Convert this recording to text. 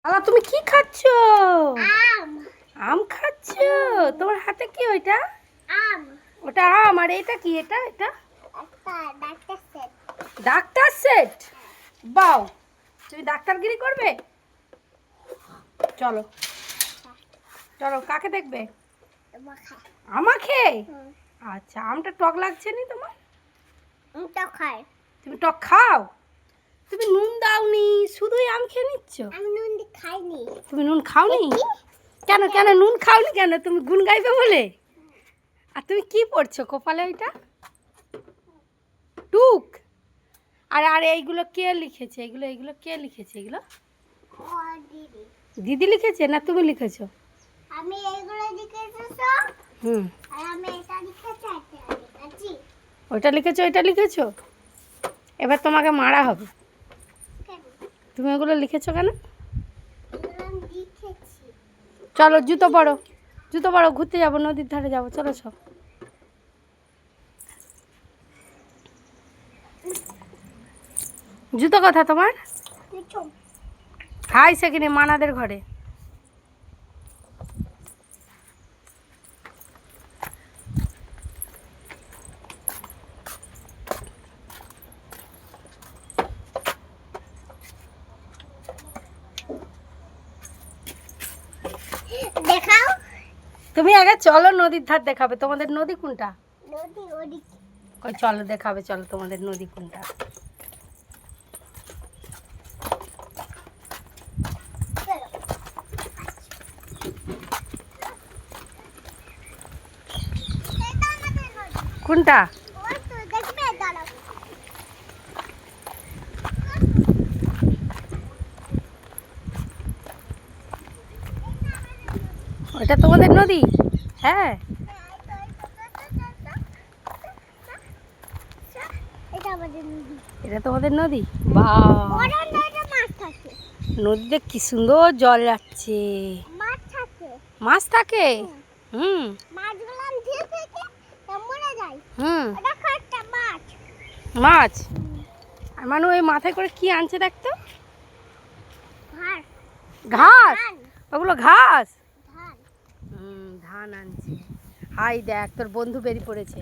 আলা তুমি কি খাচ্ছ? আম। আম খাচ্ছ? তোমার হাতে কি ওইটা? আম। ওটা আম। আর এটা কি? এটা এটা একটা ডাক্তার সেট। Doctor set. বাও, তুমি ডাক্তারগিরি করবে? চলো চলো, কাকে দেখবে? আমাকে? আচ্ছা, আমটা টক লাগছে নি তোমার? তো খাই। তুমি টক খাও? তুমি নুন দাওনি, শুধুই আম খেয়ে নিচ্ছ? আমি নুন খাইনি। তুমি নুন খাওনি? কেন কেন নুন খাওনি কেন? তুমি গুণ গাইবে বলে? আর তুমি কি পড়ছো কপালে ওইটা? টুক। আর আর এইগুলো কে লিখেছে? এগুলো এগুলো কে লিখেছে? এগুলো দিদি। দিদি লিখেছে না তুমি লিখেছো? আমি এইগুলো লিখেছি। আর আমি এটা লিখেছি। ওইটা লিখেছো, ওইটা লিখেছো? এবার তোমাকে মারা হবে। তুমি ওগুলো লিখেছো কেন? চলো জুতো পরো, জুতো পরো, ঘুরতে যাবো, নদীর ধারে যাবো, চলো সব। জুতো কথা তোমার? হাই সেখানে মানাদের ঘরে। দেখাও। তুমি আগে চলো, নদীর ধার দেখাবে। তোমাদের নদী কোনটা? নদী ওদিকে। ওই চলো দেখাবে, চলো তোমাদের নদী কোনটা। কোনটা? ওইটা তোমাদের নদী? হ্যাঁ। এটা তোমাদের নদী? বাহ, নদীতে কি সুন্দর জল যাচ্ছে। মাছ থাকে? হুম হুম। মাছ? আর মানু ওই মাথায় করে কি আনছে দেখতো? ঘাস? ওগুলো ঘাস? ধান আনছে। হাই দেখ, তোর বন্ধু বেরিয়ে পড়েছে।